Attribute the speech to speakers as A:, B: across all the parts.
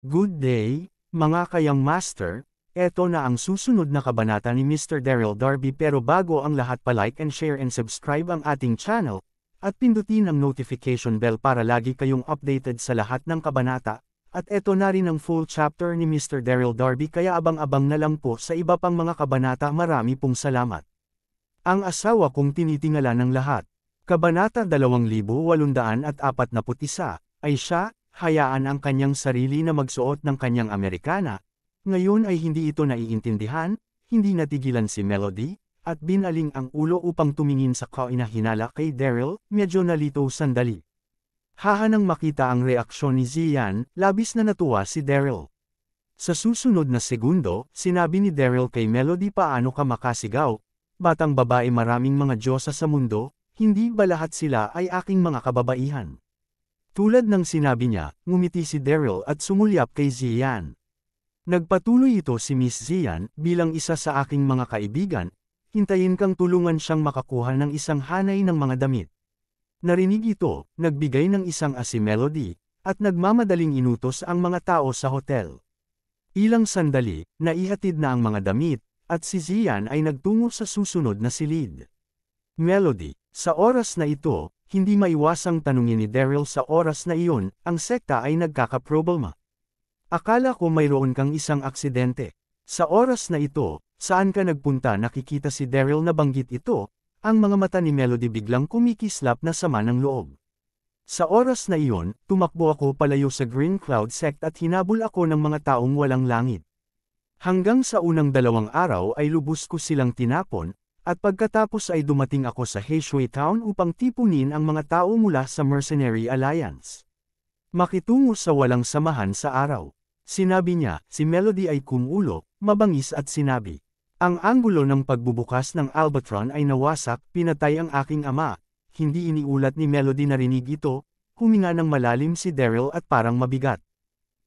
A: Good day, mga kayang master, eto na ang susunod na kabanata ni Mr. Daryl Darby pero bago ang lahat pa-like and share and subscribe ang ating channel, at pindutin ang notification bell para lagi kayong updated sa lahat ng kabanata, at eto na rin ang full chapter ni Mr. Daryl Darby kaya abang-abang na lang po sa iba pang mga kabanata. Marami pong salamat. Ang asawa kong tinitingala ng lahat. Kabanata 2841 ay siya, hayaan ang kanyang sarili na magsuot ng kanyang Amerikana. Ngayon ay hindi ito naiintindihan, hindi natigilan si Melody, at binaling ang ulo upang tumingin sa kainahinala kay Daryl. Medyo nalito sandali. Hahanang makita ang reaksyon ni Zian, labis na natuwa si Daryl. Sa susunod na segundo, sinabi ni Daryl kay Melody, paano ka makasigaw? Batang babae, maraming mga diyosa sa mundo, hindi ba lahat sila ay aking mga kababaihan? Tulad ng sinabi niya, ngumiti si Daryl at sumulyap kay Zian. Nagpatuloy ito si Miss Zian, bilang isa sa aking mga kaibigan, hintayin kang tulungan siyang makakuha ng isang hanay ng mga damit. Narinig ito, nagbigay ng isang si Melody, at nagmamadaling inutos ang mga tao sa hotel. Ilang sandali, naihatid na ang mga damit, at si Zian ay nagtungo sa susunod na silid. Melody, sa oras na ito, hindi maiwasang tanungin ni Daryl, sa oras na iyon, ang sekta ay nagkakaproblema. Akala ko mayroon kang isang aksidente. Sa oras na ito, saan ka nagpunta? Nakikita si Daryl na banggit ito, ang mga mata ni Melody biglang kumikislap na sama ng loob. Sa oras na iyon, tumakbo ako palayo sa Green Cloud Sect at hinabol ako ng mga taong walang langit. Hanggang sa unang 2 araw ay lubos ko silang tinapon, at pagkatapos ay dumating ako sa Haeshui Town upang tipunin ang mga tao mula sa Mercenary Alliance. Makitungo sa walang samahan sa araw. Sinabi niya, si Melody ay kumulo, mabangis at sinabi, ang anggulo ng pagbubukas ng Albatron ay nawasak, pinatay ang aking ama. Hindi iniulat ni Melody. Narinig ito, huminga ng malalim si Daryl at parang mabigat.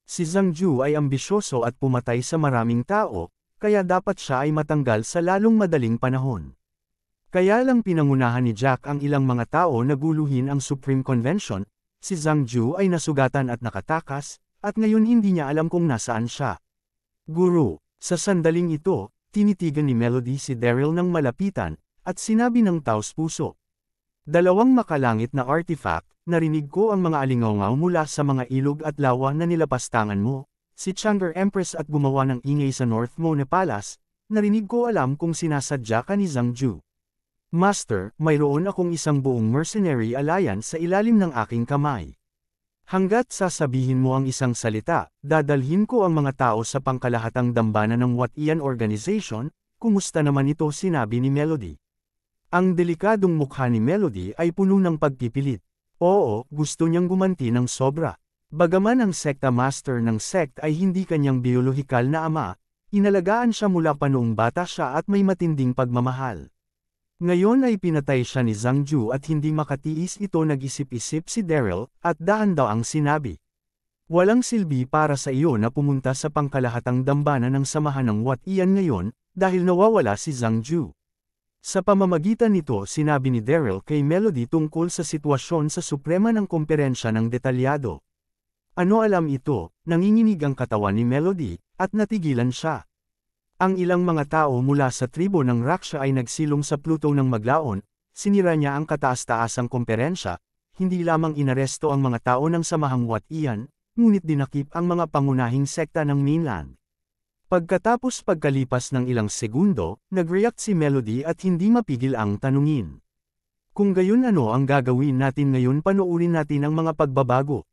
A: Si Zhangju ay ambisyoso at pumatay sa maraming tao, kaya dapat siya ay matanggal sa lalong madaling panahon. Kaya lang pinangunahan ni Jack ang ilang mga tao na guluhin ang Supreme Convention. Si Zhangju ay nasugatan at nakatakas, at ngayon hindi niya alam kung nasaan siya. Guru, sa sandaling ito, tinitigan ni Melody si Daryl ng malapitan, at sinabi ng taos puso. 2 makalangit na artifact, narinig ko ang mga alingaw mula sa mga ilog at lawa na nilapastangan mo. Si Changer Empress at gumawa ng ingay sa North Mona Palace, narinig ko, alam kung sinasadya ka ni Zhangju. Master, mayroon akong isang buong Mercenary Alliance sa ilalim ng aking kamay. Hanggat sasabihin mo ang isang salita, dadalhin ko ang mga tao sa pangkalahatang dambana ng Wat Ian Organization. Kumusta naman ito? Sinabi ni Melody. Ang delikadong mukha ni Melody ay puno ng pagpipilit. Oo, gusto niyang gumanti ng sobra. Bagaman ang sekta master ng sect ay hindi kanyang biolohikal na ama, inalagaan siya mula pa noong bata siya at may matinding pagmamahal. Ngayon ay pinatay siya ni Zhangju at hindi makatiis ito. Nag-isip-isip si Daryl, at dahan-daang sinabi. Walang silbi para sa iyo na pumunta sa pangkalahatang dambana ng samahan ng Wat Ian ngayon, dahil nawawala si Zhangju. Sa pamamagitan nito sinabi ni Daryl kay Melody tungkol sa sitwasyon sa Suprema ng komperensya ng detalyado. Ano alam ito? Nanginginig ang katawan ni Melody, at natigilan siya. Ang ilang mga tao mula sa tribo ng Raksha ay nagsilong sa Pluto ng maglaon, sinira niya ang kataas-taasang komperensya, hindi lamang inaresto ang mga tao ng samahang Wat Ian, ngunit dinakip ang mga pangunahing sekta ng mainland. Pagkatapos pagkalipas ng ilang segundo, nag-react si Melody at hindi mapigil ang tanungin. Kung gayon, ano ang gagawin natin ngayon? Panoorin natin ang mga pagbabago.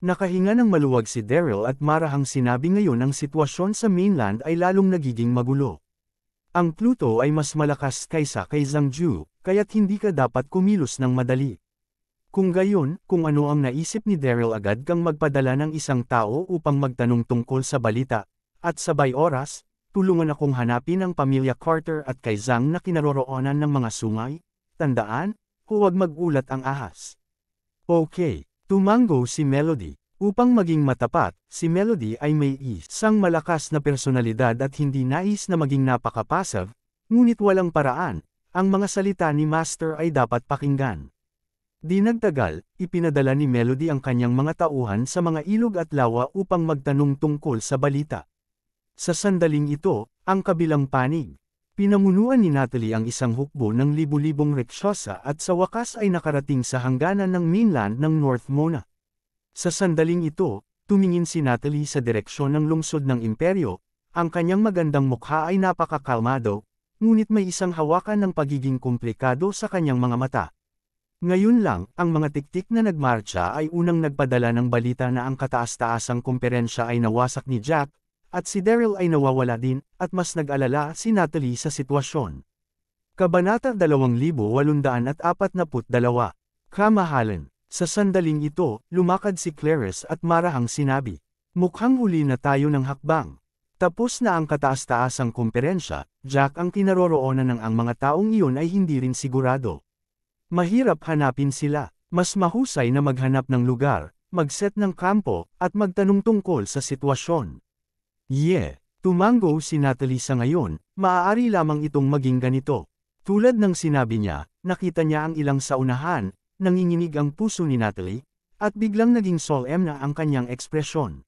A: Nakahinga ng maluwag si Daryl at marahang sinabi, ngayon ang sitwasyon sa mainland ay lalong nagiging magulo. Ang Pluto ay mas malakas kaysa kay Zhangju, kaya't hindi ka dapat kumilos ng madali. Kung gayon, kung ano ang naisip ni Daryl, agad kang magpadala ng isang tao upang magtanong tungkol sa balita, at sabay oras, tulungan akong hanapin ang pamilya Carter at kay Zhang na kinaroroonan ng mga sungay. Tandaan, huwag magulat ang ahas. Okay. Tumango si Melody. Upang maging matapat, si Melody ay may isang malakas na personalidad at hindi nais na maging napaka-passive, ngunit walang paraan, ang mga salita ni Master ay dapat pakinggan. Di nagtagal, ipinadala ni Melody ang kanyang mga tauhan sa mga ilog at lawa upang magtanong tungkol sa balita. Sa sandaling ito, ang kabilang panig. Pinamunuan ni Natalie ang isang hukbo ng libu-libong riksyosa at sa wakas ay nakarating sa hangganan ng mainland ng North Mona. Sa sandaling ito, tumingin si Natalie sa direksyon ng lungsod ng imperyo, ang kanyang magandang mukha ay napakakalmado, ngunit may isang hawakan ng pagiging komplikado sa kanyang mga mata. Ngayon lang, ang mga tiktik na nagmarcha ay unang nagpadala ng balita na ang kataas-taasang kumperensya ay nawasak ni Jack, at si Daryl ay nawawala din, at mas nag-alala si Natalie sa sitwasyon. Kabanata 2842. Kamahalan. Sa sandaling ito, lumakad si Clarice at marahang sinabi, "Mukhang huli na tayo ng hakbang. Tapos na ang kataas-taasang kumperensya, Jack, ang kinaroroonan ng ang mga taong iyon ay hindi rin sigurado. Mahirap hanapin sila, mas mahusay na maghanap ng lugar, mag-set ng kampo, at magtanong tungkol sa sitwasyon." Tumango si Natalie sa ngayon, maaari lamang itong maging ganito. Tulad ng sinabi niya, nakita niya ang ilang sa unahan, nanginginig ang puso ni Natalie, at biglang naging solemn na ang kanyang ekspresyon.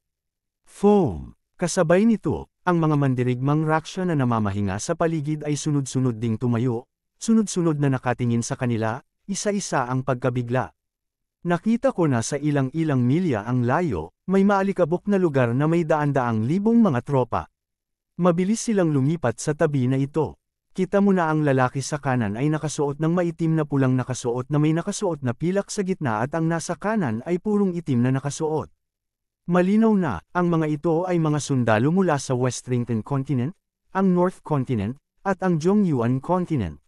A: Foam. Kasabay nito, ang mga mandirigmang raksya na namamahinga sa paligid ay sunod-sunod ding tumayo, sunod-sunod na nakatingin sa kanila, isa-isa ang pagkabigla. Nakita ko na sa ilang-ilang milya ang layo, may maalikabok na lugar na may daan-daang libong mga tropa. Mabilis silang lumipat sa tabi na ito. Kita mo na ang lalaki sa kanan ay nakasuot ng maitim na pulang nakasuot na may nakasuot na pilak sa gitna at ang nasa kanan ay purong itim na nakasuot. Malinaw na, ang mga ito ay mga sundalo mula sa Westrington Continent, ang North Continent, at ang Jongyuan Continent.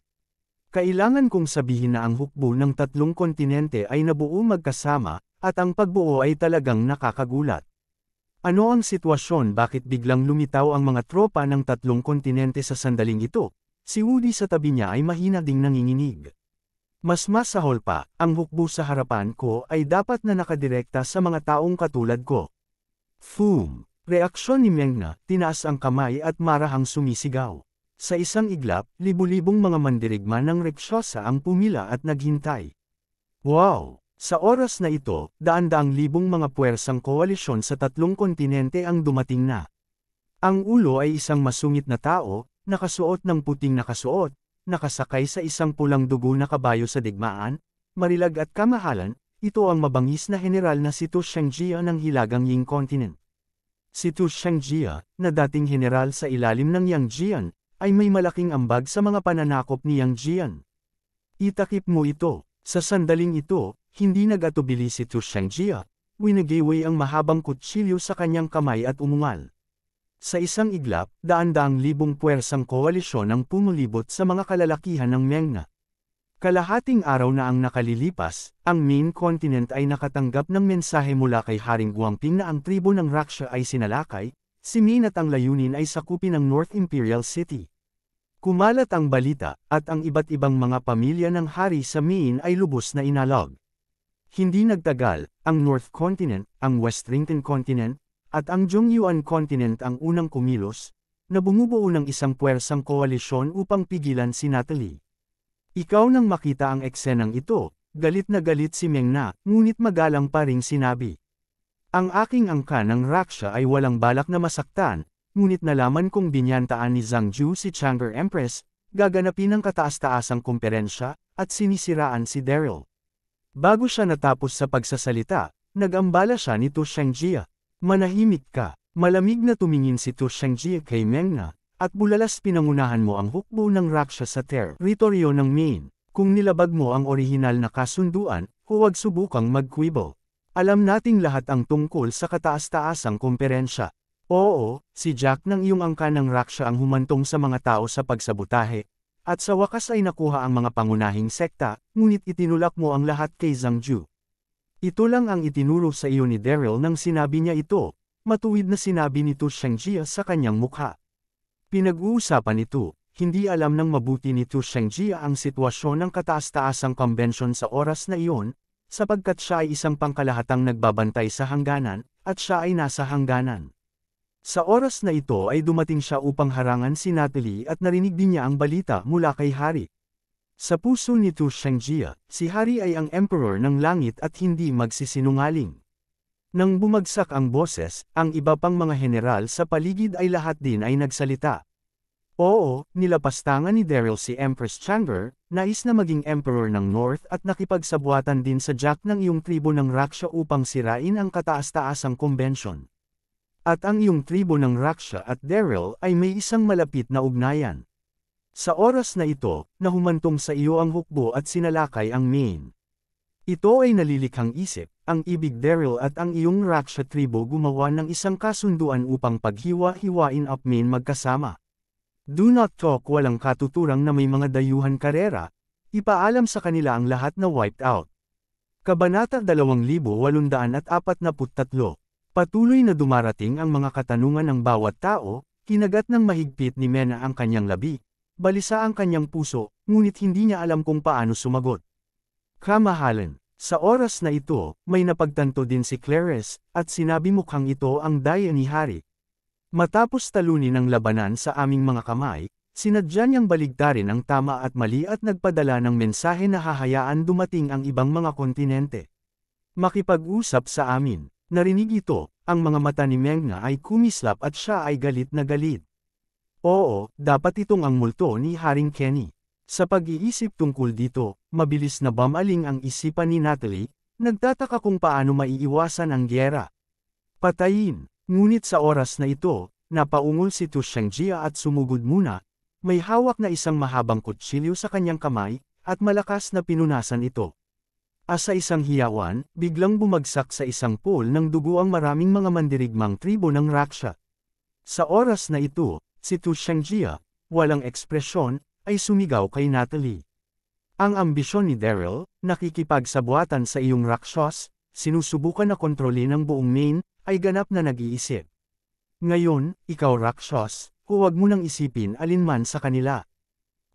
A: Kailangan kong sabihin na ang hukbo ng tatlong kontinente ay nabuo magkasama, at ang pagbuo ay talagang nakakagulat. Ano ang sitwasyon, bakit biglang lumitaw ang mga tropa ng tatlong kontinente sa sandaling ito? Si Woody sa tabi niya ay mahina ding nanginginig. Mas masahol pa, ang hukbo sa harapan ko ay dapat na nakadirekta sa mga taong katulad ko. Foom! Reaksyon ni Meng na, tinaas ang kamay at marahang sumisigaw. Sa isang iglap, libu-libong mga mandirigma ng riksyosa ang pumila at naghintay. Wow! Sa oras na ito, daan-daang libong mga puwersang koalisyon sa tatlong kontinente ang dumating na. Ang ulo ay isang masungit na tao, nakasuot ng puting nakasuot, nakasakay sa isang pulang dugo na kabayo sa digmaan, marilag at kamahalan, ito ang mabangis na general na si Tu Shengjia ng Hilagang Ying Continent. Si Tu Shengjia, na dating general sa ilalim ng Yang Jian, ay may malaking ambag sa mga pananakop ni Yang Jian. Itakip mo ito. Sa sandaling ito, hindi nag-atubili si Tu Shengjia, winagiway ang mahabang kutsilyo sa kanyang kamay at umungal. Sa isang iglap, daan-daang libong puwersang koalisyon ang pumulibot sa mga kalalakihan ng Mengna. Kalahating araw na ang nakalilipas, ang main continent ay nakatanggap ng mensahe mula kay Haring Guangping na ang tribo ng Raksha ay sinalakay, si Min at ang layunin ay sakupin ang North Imperial City. Kumalat ang balita, at ang iba't ibang mga pamilya ng hari sa Min ay lubos na inalog. Hindi nagtagal, ang North Continent, ang Westrington Continent, at ang Jongyuan Continent ang unang kumilos, na bumubuo ng isang puwersang koalisyon upang pigilan si Natalie. Ikaw nang makita ang eksenang ito, galit na galit si Meng na, ngunit magalang pa ring sinabi. Ang aking angkan ng Raksha ay walang balak na masaktan, ngunit nalaman kong binyantaan ni Zhang Ju si Chang'e Empress, gaganapin ang kataas-taasang kumperensya, at sinisiraan si Daryl. Bago siya natapos sa pagsasalita, nag-ambala siya ni Tu Shengjia. Manahimik ka. Malamig na tumingin si Tu Shengjia kay Meng na, at bulalas pinangunahan mo ang hukbo ng Raksha sa teritoryo ng Min. Kung nilabag mo ang orihinal na kasunduan, huwag subukang mag-quibble. Alam nating lahat ang tungkol sa kataas-taasang kumperensya. Oo, si Jack ng iyong angkan ng Raksha ang humantong sa mga tao sa pagsabutahe, at sa wakas ay nakuha ang mga pangunahing sekta, ngunit itinulak mo ang lahat kay Zhang Ju. Ito lang ang itinuro sa iyo ni Daryl nang sinabi niya ito, matuwid na sinabi ni Tu Shengjia sa kanyang mukha. Pinag-uusapan ito, hindi alam ng mabuti ni Tu Shengjia ang sitwasyon ng kataas-taasang convention sa oras na iyon, sapagkat siya ay isang pangkalahatang nagbabantay sa hangganan, at siya ay nasa hangganan. Sa oras na ito ay dumating siya upang harangan si Natalie at narinig din niya ang balita mula kay Hari. Sa puso ni Tu Shengjia, si Hari ay ang emperor ng langit at hindi magsisinungaling. Nang bumagsak ang boses, ang iba pang mga general sa paligid ay lahat din ay nagsalita. Oo, nilapastangan ni Daryl si Empress Chang'e, nais na maging emperor ng North at nakipagsabuatan din sa Jack ng iyong tribo ng Raksha upang sirain ang kataas-taasang convention. At ang iyong tribo ng Raksha at Daryl ay may isang malapit na ugnayan. Sa oras na ito, nahumantong sa iyo ang hukbo at sinalakay ang Maine. Ito ay nalilikhang isip, ang ibig Daryl at ang iyong Raksha tribo gumawa ng isang kasunduan upang paghiwa-hiwain up Maine magkasama. Do not talk walang katuturang na may mga dayuhan karera, ipaalam sa kanila ang lahat na wiped out. Kabanata 2843. Patuloy na dumarating ang mga katanungan ng bawat tao, kinagat ng mahigpit ni Mena ang kanyang labi. Balisa ang kanyang puso, ngunit hindi niya alam kung paano sumagot. Kamahalan, sa oras na ito, may napagtanto din si Clarice, at sinabi mukhang ito ang daya ni Hari. Matapos talunin ang labanan sa aming mga kamay, sinadya niyang baligtarin ang tama at mali at nagpadala ng mensahe na hahayaan dumating ang ibang mga kontinente. Makipag-usap sa amin. Narinig ito, ang mga mata ni Mengna ay kumislap at siya ay galit na galit. Oo, dapat itong ang multo ni Haring Kenny. Sa pag-iisip tungkol dito, mabilis na bumaling ang isipan ni Natalie, nagtataka kung paano maiiwasan ang gyera. Patayin, ngunit sa oras na ito, napaungol si Tu Shengjia at sumugod muna, may hawak na isang mahabang kutsilyo sa kanyang kamay, at malakas na pinunasan ito. Sa isang hiyawan, biglang bumagsak sa isang pool ng dugo ang maraming mga mandirigmang tribo ng Raksha. Sa oras na ito, si Tu Shengjia, walang ekspresyon, ay sumigaw kay Natalie. Ang ambisyon ni Daryl, nakikipagsabuatan sa iyong Rakshas, sinusubukan na kontrolin ang buong Maine, ay ganap na nag-iisip. Ngayon, ikaw Rakshas, huwag mo nang isipin alinman sa kanila.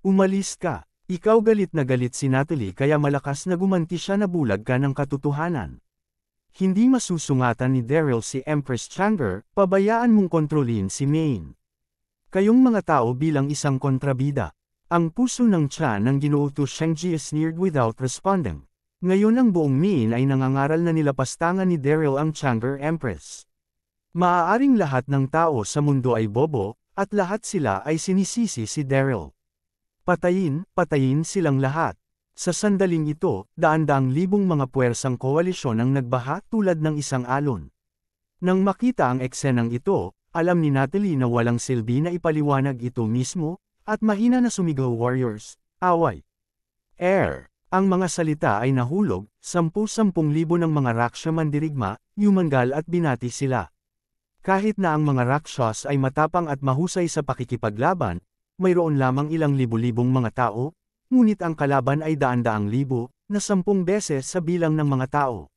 A: Umalis ka. Ikaw galit na galit si Natalie kaya malakas na gumanti siya na bulag ka ng katotohanan. Hindi masusungatan ni Daryl si Empress Chang'e, pabayaan mong kontrolin si Maine. Kayong mga tao bilang isang kontrabida. Ang puso ng tiyan ng Ginoo Tu Shengjia sneered without responding. Ngayon ang buong Maine ay nangangaral na nilapastangan ni Daryl ang Chang'e Empress. Maaaring lahat ng tao sa mundo ay bobo, at lahat sila ay sinisisi si Daryl. Patayin silang lahat. Sa sandaling ito, daan-daang libong mga puwersang koalisyon ang nagbaha tulad ng isang alon. Nang makita ang eksenang ito, alam ni Natalie na walang silbi na ipaliwanag ito mismo, at mahina na sumigaw warriors, away. Ang mga salita ay nahulog, 10,000 ng mga Raksha mandirigma, yumangal at binati sila. Kahit na ang mga Rakshas ay matapang at mahusay sa pakikipaglaban, mayroon lamang ilang libu-libong mga tao, ngunit ang kalaban ay daan-daang libo, na 10 beses sa bilang ng mga tao.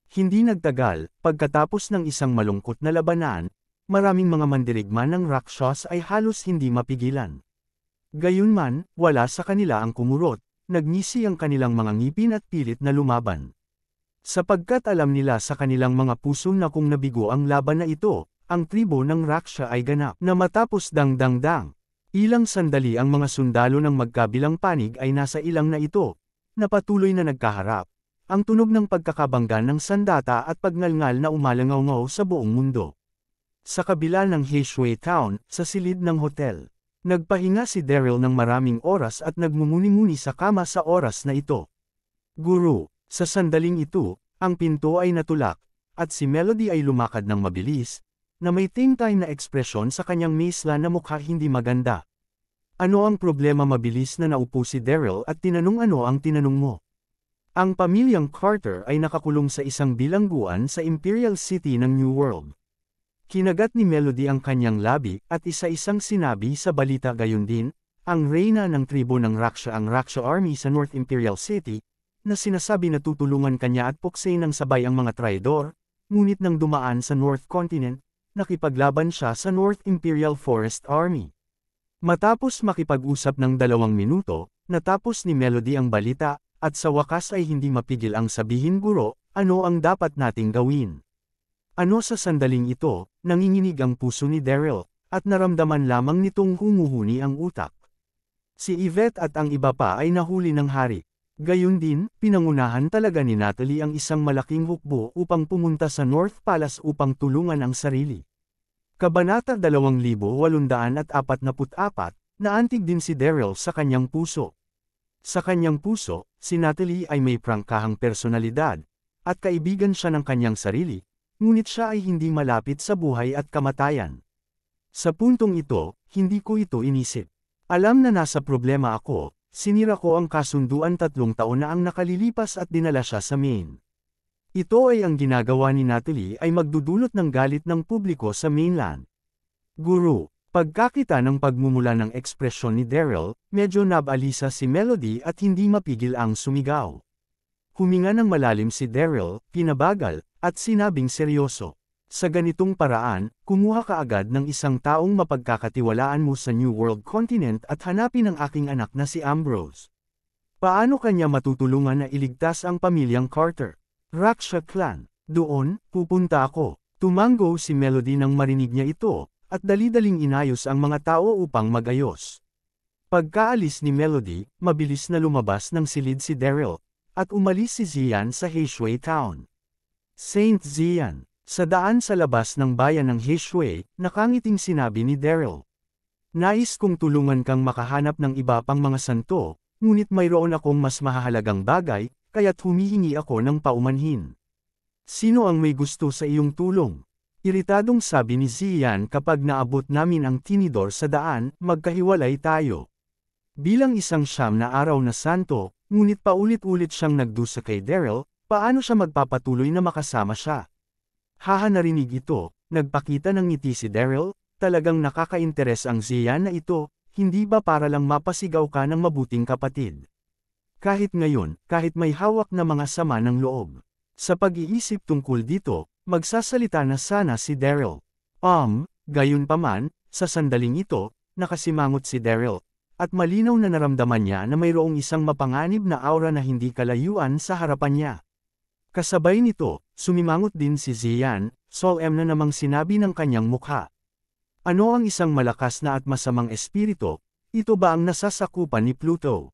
A: Hindi nagtagal, pagkatapos ng isang malungkot na labanan, maraming mga mandirigma ng Rakshas ay halos hindi mapigilan. Gayunman, wala sa kanila ang kumurot, nagngisi ang kanilang mga ngipin at pilit na lumaban. Sapagkat alam nila sa kanilang mga puso na kung nabigo ang laban na ito, ang tribo ng Raksha ay ganap na matapos dang-dang-dang. Ilang sandali ang mga sundalo ng magkabilang panig ay nasa ilang na ito, na patuloy na nagkaharap. Ang tunog ng pagkakabangga ng sandata at pagngalngal na umalangaw-ngaw sa buong mundo. Sa kabila ng Heishui Town, sa silid ng hotel, nagpahinga si Daryl ng maraming oras at nagmumuni-muni sa kama sa oras na ito. Guru, sa sandaling ito, ang pinto ay natulak, at si Melody ay lumakad ng mabilis, na may tingtay na ekspresyon sa kanyang misla na mukha hindi maganda. Ano ang problema? Mabilis na naupo si Daryl at tinanong ano ang tinanong mo. Ang pamilyang Carter ay nakakulong sa isang bilangguan sa Imperial City ng New World. Kinagat ni Melody ang kanyang labi at isa-isang sinabi sa balita gayon din, ang reyna ng tribo ng Raksha ang Raksha Army sa North Imperial City, na sinasabi na tutulungan kanya at puksain ng sabay ang mga traidor, ngunit nang dumaan sa North Continent, nakipaglaban siya sa North Imperial Forest Army. Matapos makipag-usap ng 2 minuto, natapos ni Melody ang balita, at sa wakas ay hindi mapigil ang sabihin, Guro, ano ang dapat nating gawin? Ano sa sandaling ito, nanginginig ang puso ni Daryl, at naramdaman lamang nitong humuhuni ang utak. Si Yvette at ang iba pa ay nahuli ng hari. Gayun din, pinangunahan talaga ni Natalie ang isang malaking hukbo upang pumunta sa North Palace upang tulungan ang sarili. Kabanata 2844, naantig din si Daryl sa kanyang puso. Sa kanyang puso, si Natalie ay may prangkahang personalidad, at kaibigan siya ng kanyang sarili, ngunit siya ay hindi malapit sa buhay at kamatayan. Sa puntong ito, hindi ko ito inisip. Alam na nasa problema ako, sinira ko ang kasunduan 3 taon na ang nakalilipas at dinala siya sa Maine. Ito ay ang ginagawa ni Natalie ay magdudulot ng galit ng publiko sa mainland. Guru, pagkakita ng pagmumula ng ekspresyon ni Daryl, medyo nabalisa si Melody at hindi mapigil ang sumigaw. Huminga ng malalim si Daryl, pinabagal, at sinabing seryoso. Sa ganitong paraan, kumuha ka agad ng isang taong mapagkakatiwalaan mo sa New World Continent at hanapin ang aking anak na si Ambrose. Paano kanya matutulungan na iligtas ang pamilyang Carter? Raksha Clan. Doon, pupunta ako. Tumango si Melody nang marinig niya ito, at dali-daling inayos ang mga tao upang magayos. Pagkaalis ni Melody, mabilis na lumabas ng silid si Daryl, at umalis si Zian sa Heshui Town. Saint Zian. Sa daan sa labas ng bayan ng Heshui, nakangiting sinabi ni Daryl. Nais kong tulungan kang makahanap ng iba pang mga santo, ngunit mayroon akong mas mahahalagang bagay, kaya't humihingi ako ng paumanhin. Sino ang may gusto sa iyong tulong? Iritadong sabi ni Zian kapag naabot namin ang tinidor sa daan, magkahiwalay tayo. Bilang isang siyam na araw na santo, ngunit paulit-ulit siyang nagdusa kay Daryl, paano siya magpapatuloy na makasama siya? Haha narinig ito, nagpakita ng ngiti si Daryl, talagang nakaka-interes ang Zian na ito, hindi ba para lang mapasigaw ka ng mabuting kapatid? Kahit ngayon, kahit may hawak na mga sama ng loob. Sa pag-iisip tungkol dito, magsasalita na sana si Daryl. Gayunpaman, sa sandaling ito, nakasimangot si Daryl, at malinaw na naramdaman niya na mayroong isang mapanganib na aura na hindi kalayuan sa harapan niya. Kasabay nito, sumimangot din si Zian, solemn na namang sinabi ng kanyang mukha. Ano ang isang malakas na at masamang espiritu? Ito ba ang nasasakupan ni Pluto?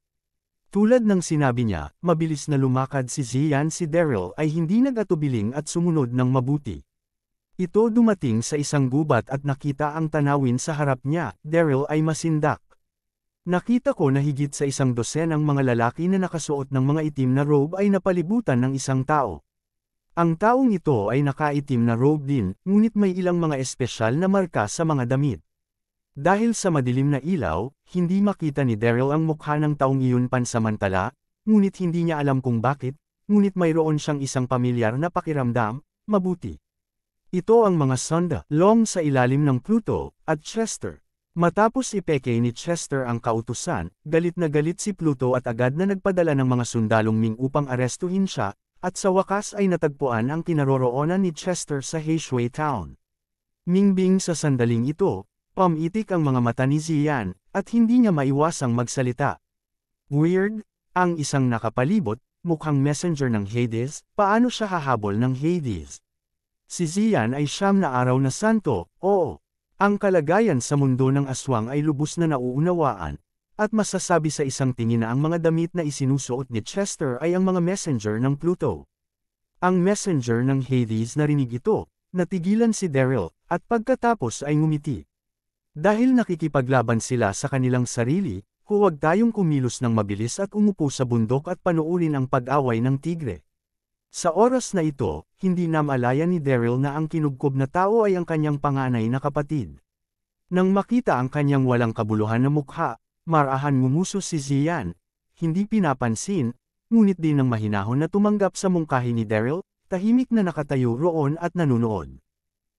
A: Tulad ng sinabi niya, mabilis na lumakad si Zian. Si Daryl ay hindi nag-atubiling at sumunod ng mabuti. Ito dumating sa isang gubat at nakita ang tanawin sa harap niya. Daryl ay masindak. Nakita ko na higit sa 100 ang mga lalaki na nakasuot ng mga itim na robe ay napalibutan ng isang tao. Ang taong ito ay nakaitim na robe din, ngunit may ilang mga espesyal na marka sa mga damit. Dahil sa madilim na ilaw, hindi makita ni Daryl ang mukha ng taong iyon pansamantala, ngunit hindi niya alam kung bakit, ngunit mayroon siyang isang pamilyar na pakiramdam, mabuti. Ito ang mga sonda, Long sa ilalim ng Pluto, at Chester. Matapos ipeke ni Chester ang kautusan, galit na galit si Pluto at agad na nagpadala ng mga sundalong Ming upang arestuhin siya, at sa wakas ay natagpuan ang kinaroroonan ni Chester sa Heshui Town. Mingbing sa sandaling ito, pumitik ang mga mata ni Zian, at hindi niya maiwasang magsalita. Weird, ang isang nakapalibot, mukhang messenger ng Hades, paano siya hahabol ng Hades? Si Zian ay 9 na araw na santo, oo. Ang kalagayan sa mundo ng aswang ay lubos na nauunawaan, at masasabi sa isang tingin na ang mga damit na isinusuot ni Chester ay ang mga messenger ng Pluto. Ang messenger ng Hades narinig ito, natigilan si Daryl, at pagkatapos ay ngumiti. Dahil nakikipaglaban sila sa kanilang sarili, huwag tayong kumilos ng mabilis at umupo sa bundok at panuurin ang pag-away ng tigre. Sa oras na ito, hindi na malaya ni Daryl na ang kinugkob na tao ay ang kanyang panganay na kapatid. Nang makita ang kanyang walang kabuluhan na mukha, marahan ngumuso si Zian, hindi pinapansin, ngunit din ng mahinahon na tumanggap sa mungkahi ni Daryl, tahimik na nakatayo roon at nanunood.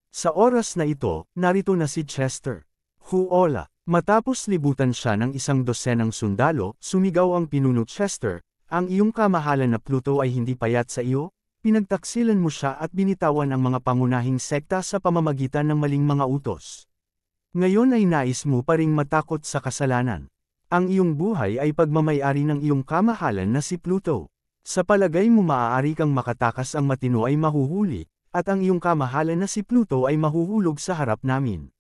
A: Sa oras na ito, narito na si Chester. Huola, matapos libutan siya ng 100 sundalo, sumigaw ang pinuno Chester. Ang iyong kamahalan na Pluto ay hindi payat sa iyo, pinagtaksilan mo siya at binitawan ang mga pangunahing sekta sa pamamagitan ng maling mga utos. Ngayon ay nais mo pa ring matakot sa kasalanan. Ang iyong buhay ay pagmamayari ng iyong kamahalan na si Pluto. Sa palagay mo maaari kang makatakas ang matino ay mahuhuli, at ang iyong kamahalan na si Pluto ay mahuhulog sa harap namin.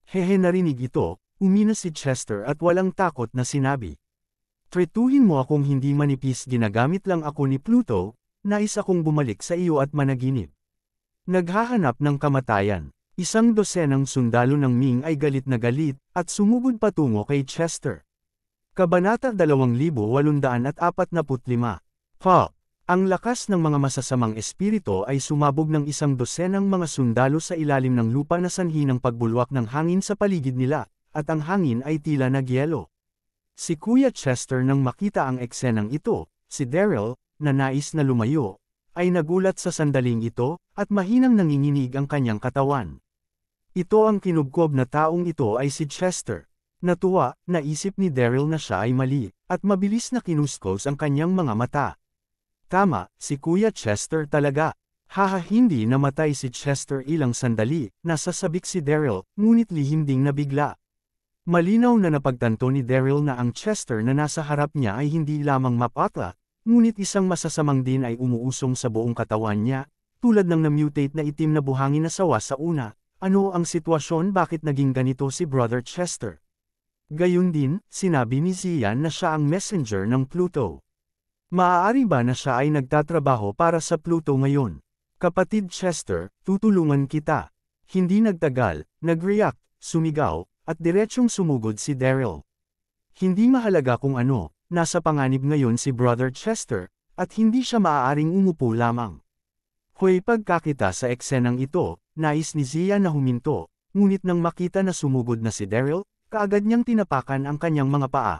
A: Hehe narinig ito, Umina si Chester at walang takot na sinabi. Tretuhin mo akong hindi manipis, ginagamit lang ako ni Pluto, nais akong bumalik sa iyo at managinip. Naghahanap ng kamatayan. Isang dosenang sundalo ng Ming ay galit na galit, at sumugod patungo kay Chester. Kabanata 2845. Pop! Ang lakas ng mga masasamang espiritu ay sumabog ng isang dosenang mga sundalo sa ilalim ng lupa na sanhi ng pagbulwak ng hangin sa paligid nila, at ang hangin ay tila nagyelo. Si Kuya Chester nang makita ang eksenang ito, si Daryl, na nais na lumayo, ay nagulat sa sandaling ito, at mahinang nanginginig ang kanyang katawan. Ito ang kinubkob na taong ito ay si Chester. Natuwa, naisip ni Daryl na siya ay mali, at mabilis na kinuskos ang kanyang mga mata. Tama, si Kuya Chester talaga. Haha, hindi namatay si Chester ilang sandali, nasasabik si Daryl, ngunit lihim ding nabigla. Malinaw na napagtanto ni Daryl na ang Chester na nasa harap niya ay hindi lamang mapatla, ngunit isang masasamang din ay umuusong sa buong katawan niya, tulad ng na-mutate na itim na buhangin na sawa sa una. Ano ang sitwasyon, bakit naging ganito si Brother Chester? Gayun din, sinabi ni Zian na siya ang messenger ng Pluto. Maaari ba na siya ay nagtatrabaho para sa Pluto ngayon? Kapatid Chester, tutulungan kita. Hindi nagtagal, nag-react, sumigaw, at diretsyong sumugod si Daryl. Hindi mahalaga kung ano, nasa panganib ngayon si Brother Chester, at hindi siya maaaring umupo lamang. Hoy, pagkakita sa eksenang ito, nais ni Zia na huminto, ngunit nang makita na sumugod na si Daryl, kaagad niyang tinapakan ang kanyang mga paa.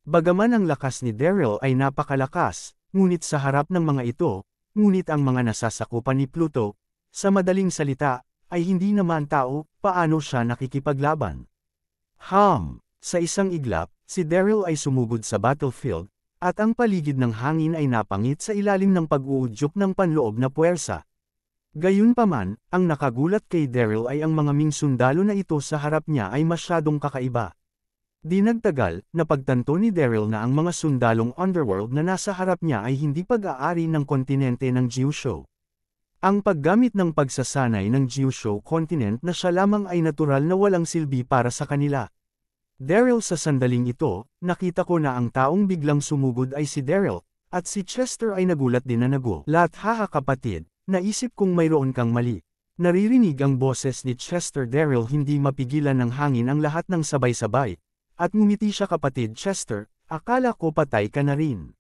A: Bagaman ang lakas ni Daryl ay napakalakas, ngunit sa harap ng mga ito, ngunit ang mga nasasakupan ni Pluto, sa madaling salita, ay hindi naman tao, paano siya nakikipaglaban. Sa isang iglap, si Daryl ay sumugod sa battlefield, at ang paligid ng hangin ay napangit sa ilalim ng pag-uudyok ng panloob na puwersa. Gayunpaman, ang nakagulat kay Daryl ay ang mga Ming sundalo na ito sa harap niya ay masyadong kakaiba. Di nagtagal, napagtanto ni Daryl na ang mga sundalong underworld na nasa harap niya ay hindi pag-aari ng kontinente ng Jiusho. Ang paggamit ng pagsasanay ng Jiusho continent na siya lamang ay natural na walang silbi para sa kanila. Daryl, sa sandaling ito, nakita ko na ang taong biglang sumugod ay si Daryl, at si Chester ay nagulat din na nagulat. Haha kapatid, naisip kong mayroon kang mali. Naririnig ang boses ni Chester. Daryl, hindi mapigilan ng hangin ang lahat ng sabay-sabay. At ngumiti siya. Kapatid Chester, akala ko patay ka na rin.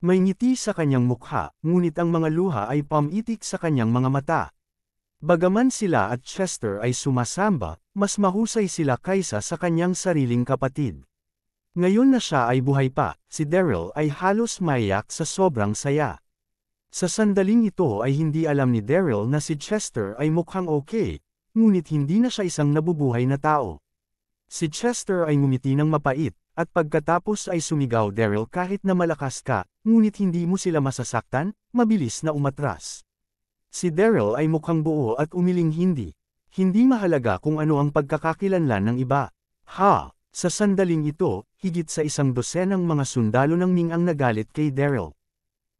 A: May ngiti sa kanyang mukha, ngunit ang mga luha ay pumitik sa kanyang mga mata. Bagaman sila at Chester ay sumasamba, mas mahusay sila kaysa sa kanyang sariling kapatid. Ngayon na siya ay buhay pa, si Daryl ay halos maiyak sa sobrang saya. Sa sandaling ito ay hindi alam ni Daryl na si Chester ay mukhang okay, ngunit hindi na siya isang nabubuhay na tao. Si Chester ay ngumiti ng mapait, at pagkatapos ay sumigaw, Daryl, kahit na malakas ka, ngunit hindi mo sila masasaktan, mabilis na umatras. Si Daryl ay mukhang buo at umiling hindi. Hindi mahalaga kung ano ang pagkakakilanlan ng iba. Sa sandaling ito, higit sa isang dosenang mga sundalo ng Ming ang nagalit kay Daryl.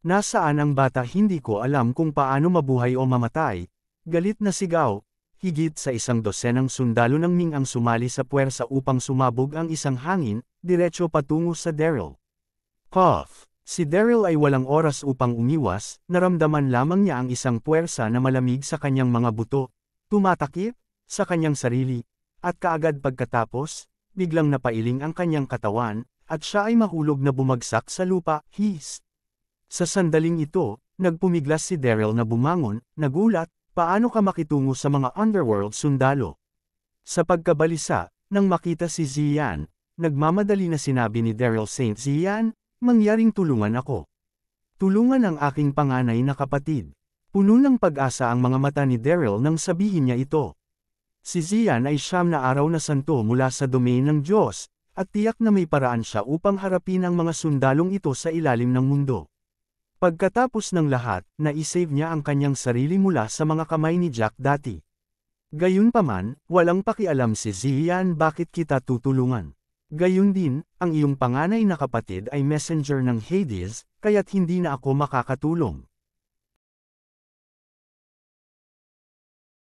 A: Nasaan ang bata? Hindi ko alam kung paano mabuhay o mamatay. Galit na sigaw. Higit sa isang dosenang sundalo ng Ming ang sumali sa puwersa upang sumabog ang isang hangin, diretso patungo sa Daryl. Si Daryl ay walang oras upang umiwas, naramdaman lamang niya ang isang puwersa na malamig sa kanyang mga buto, tumatakip sa kanyang sarili, at kaagad pagkatapos, biglang napailing ang kanyang katawan, at siya ay mahulog na bumagsak sa lupa. Sa sandaling ito, nagpumiglas si Daryl na bumangon, nagulat, paano ka makitungo sa mga underworld sundalo? Sa pagkabalisa, nang makita si Zian, nagmamadali na sinabi ni Daryl, Saint Zian, mangyaring tulungan ako. Tulungan ang aking panganay na kapatid. Puno ng pag-asa ang mga mata ni Daryl nang sabihin niya ito. Si Zian ay 9 na araw na santo mula sa domain ng Diyos, at tiyak na may paraan siya upang harapin ang mga sundalong ito sa ilalim ng mundo. Pagkatapos ng lahat, na-isave niya ang kanyang sarili mula sa mga kamay ni Jack dati. Gayunpaman, walang pakialam si Zian bakit kita tutulungan. Gayun din, ang iyong panganay na kapatid ay messenger ng Hades, kaya't hindi na ako makakatulong.